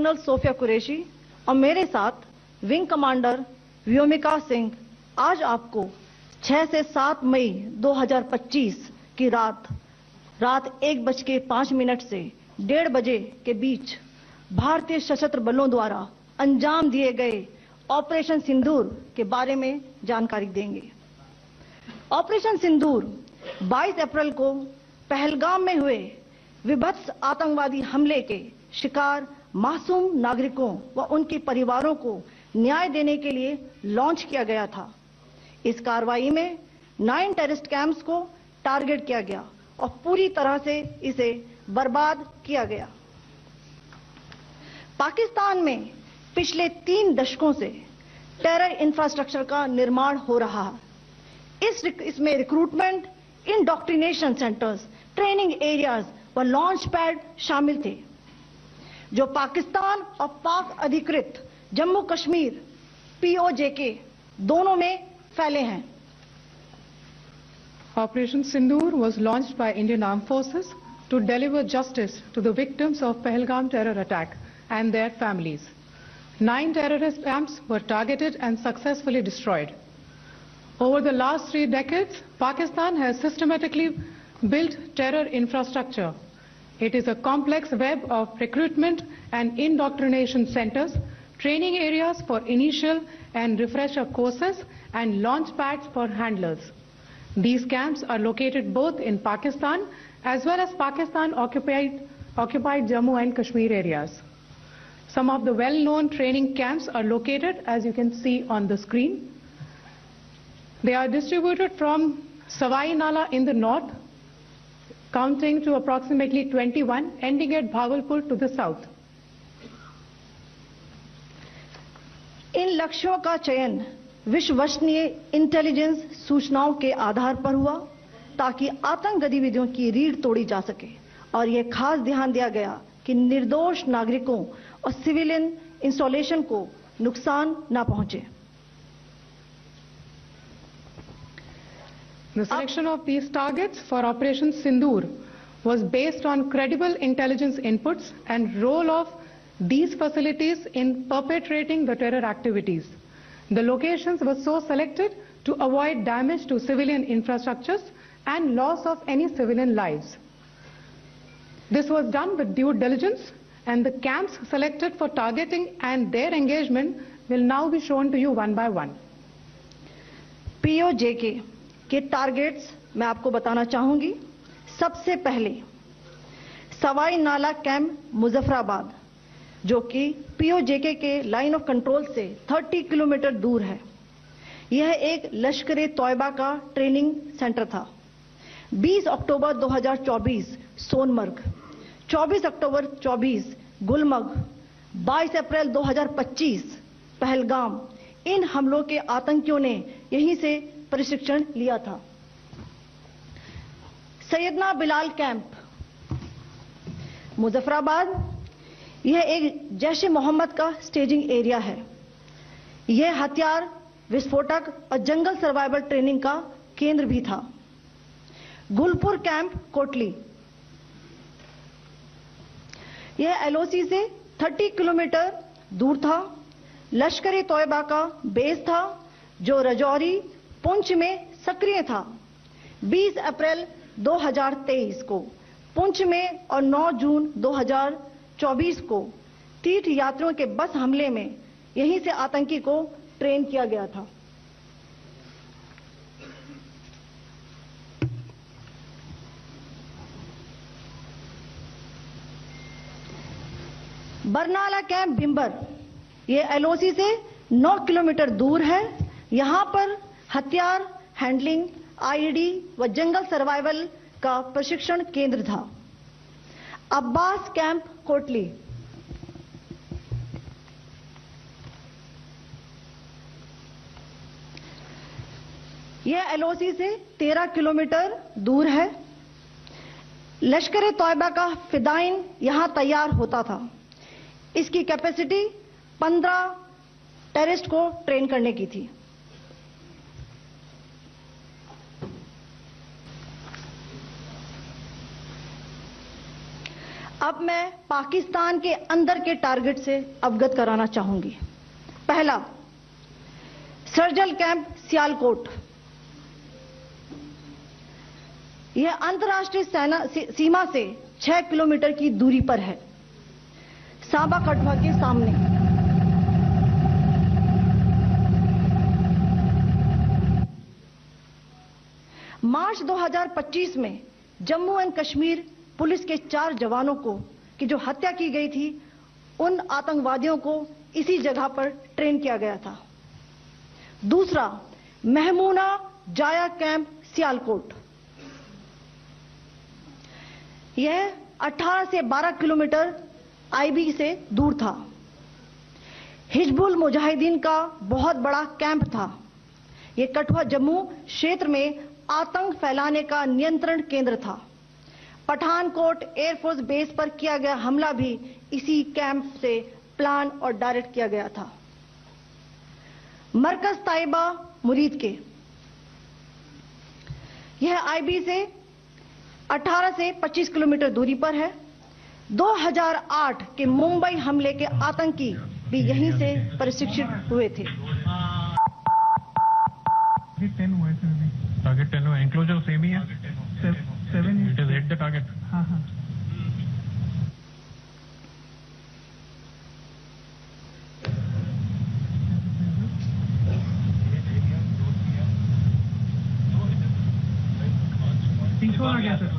Colonel Sophia Qureshi और मेरे साथ विंग कमांडर व्योमिका सिंह आज आपको 6 से 7 मई 2025 की रात 1:05 से 1:30 बजे के बीच भारतीय सशस्त्र बलों द्वारा अंजाम दिए गए ऑपरेशन सिंदूर के बारे में जानकारी देंगे। ऑपरेशन सिंदूर 22 अप्रैल को पहलगाम में हुए विभत्स आतंकवादी हमले के शिकार मासूम नागरिकों व उनके परिवारों को न्याय देने के लिए लॉन्च किया गया था। इस कार्रवाई में 9 टेररिस्ट कैंप्स को टारगेट किया गया और पूरी तरह से इसे बर्बाद किया गया। पाकिस्तान में पिछले 3 दशकों से टेरर इंफ्रास्ट्रक्चर का निर्माण हो रहा है। इसमें recruitment, indoctrination centres, training areas व लॉन्च पैड शामिल थे, जो पाकिस्तान और पाक अधिकृत जम्मू कश्मीर POJK दोनों में फैले हैं। Operation Sindoor was launched by Indian Armed Forces to deliver justice to the victims of Pahalgam terror attack and their families. 9 terrorist camps were targeted and successfully destroyed. Over the last 3 decades, Pakistan has systematically built terror infrastructure. It is a complex web of recruitment and indoctrination centers, training areas for initial and refresher courses, and launch pads for handlers. These camps are located both in Pakistan as well as Pakistan-occupied Jammu and Kashmir areas. Some of the well-known training camps are located, as you can see on the screen. They are distributed from Savai Nala in the north, counting to approximately 21, ending at Bhagalpur to the south. इन लक्ष्यों का चयन विश्वसनीय intelligence सूचनाओं के आधार पर हुआ ताकि आतंक गतिविधियों की रीढ़ तोड़ी जा सके, और यह खास ध्यान दिया गया कि निर्दोष नागरिकों और सिविलियन इंस्टॉलेशन को नुकसान न पहुंचे। The selection of these targets for Operation Sindoor was based on credible intelligence inputs and role of these facilities in perpetrating the terror activities. The locations were so selected to avoid damage to civilian infrastructures and loss of any civilian lives. This was done with due diligence, and the camps selected for targeting and their engagement will now be shown to you one by one. POJK के targets मैं आपको बताना चाहूंगी। सबसे पहले सवाई नाला camp Muzaffarabad, जो कि POJK के लाइन ऑफ कंट्रोल से 30 किलोमीटर दूर है। यह एक लश्कर तौयबा का ट्रेनिंग सेंटर था। 20 अक्टूबर 2024 सोनमर्ग, 24 अक्टूबर 24 गुलमर्ग, 22 अप्रैल 2025 पहलगाम, इन हमलों के आतंकियों ने यहीं से प्रशिक्षण लिया था। सैयदना बिलाल कैंप मुजफ्फराबाद, यह एक जैश ए मोहम्मद का स्टेजिंग एरिया है। यह हथियार, विस्फोटक और जंगल सर्वाइवल ट्रेनिंग का केंद्र भी था। गुलपुर कैंप कोटली, यह LOC से 30 किलोमीटर दूर था। लश्कर तौयबा का बेस था, जो रजौरी पुंछ में सक्रिय था। 20 अप्रैल 2023 को पुंछ में और 9 जून 2024 को तीर्थ यात्रियों के बस हमले में यहीं से आतंकी को ट्रेन किया गया था। बरनाला कैंप भिंबर, ये LOC से 9 किलोमीटर दूर है। यहां पर हथियार, हैंडलिंग, IED व जंगल सर्वाइवल का प्रशिक्षण केंद्र था। अब्बास कैंप कोटली, यह LOC से 13 किलोमीटर दूर है। लश्कर तौयबा का फिदाइन यहां तैयार होता था। इसकी कैपेसिटी 15 टेररिस्ट को ट्रेन करने की थी। अब मैं पाकिस्तान के अंदर के टारगेट से अवगत कराना चाहूंगी। पहला, सर्जिकल कैंप सियालकोट। यह अंतर्राष्ट्रीय सीमा से 6 किलोमीटर की दूरी पर है, सांबा कठुआ के सामने। मार्च 2025 में जम्मू एंड कश्मीर पुलिस के 4 जवानों को की जो हत्या की गई थी, उन आतंकवादियों को इसी जगह पर ट्रेन किया गया था। दूसरा, महमूना जाया कैंप सियालकोट। यह 18 से 12 किलोमीटर आईबी से दूर था। हिजबुल मुजाहिदीन का बहुत बड़ा कैंप था। यह कठुआ जम्मू क्षेत्र में आतंक फैलाने का नियंत्रण केंद्र था। पठानकोट एयरफोर्स बेस पर किया गया हमला भी इसी कैंप से प्लान और डायरेक्ट किया गया था। मरकज ताइबा मुरीद के, यह आईबी से 18 से 25 किलोमीटर दूरी पर है। 2008 के मुंबई हमले के आतंकी भी यहीं से प्रशिक्षित हुए थे। टारगेट 10 हुआ, एंक्लोजर सेम ही है। 7 it is hit the target. हाँ हाँ। आ गया सर।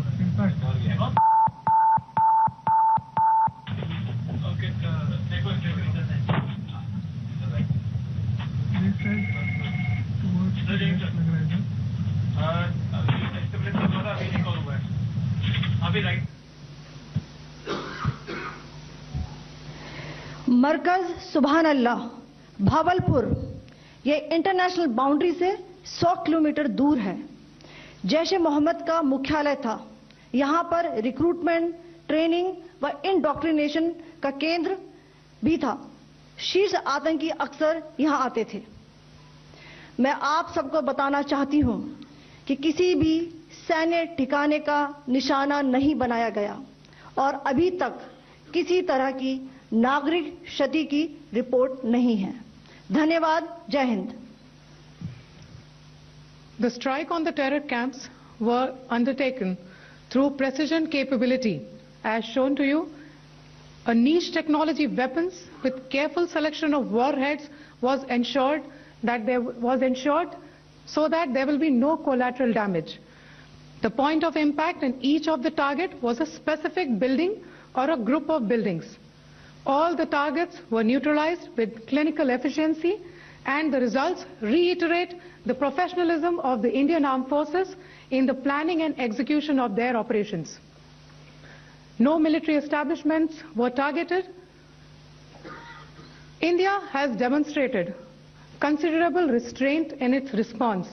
मरकज सुभान अल्लाह भावलपुर, यह इंटरनेशनल बाउंड्री से 100 किलोमीटर दूर है। जैश ए मोहम्मद का मुख्यालय था। यहां पर रिक्रूटमेंट, ट्रेनिंग व इंडोक्ट्रिनेशन का केंद्र भी था। शीर्ष आतंकी अक्सर यहां आते थे। मैं आप सबको बताना चाहती हूं कि किसी भी सैन्य ठिकाने का निशाना नहीं बनाया गया और अभी तक किसी तरह की नागरिक क्षति की रिपोर्ट नहीं है। धन्यवाद। जय Hind. The strike on the terror camps were undertaken through precision capability, as shown to you. A niche technology weapons with careful selection of warheads was ensured so that there will be no collateral damage. The point of impact in each of the target was a specific building or a group of buildings. All the targets were neutralized with clinical efficiency, and the results reiterate the professionalism of the Indian Armed Forces in the planning and execution of their operations. No military establishments were targeted. India has demonstrated considerable restraint in its response.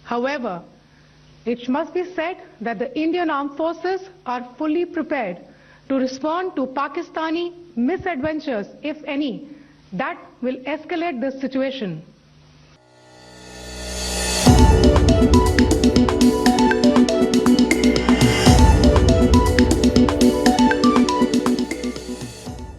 However, it must be said that the Indian Armed Forces are fully prepared to respond to Pakistani misadventures, if any, that will escalate the situation.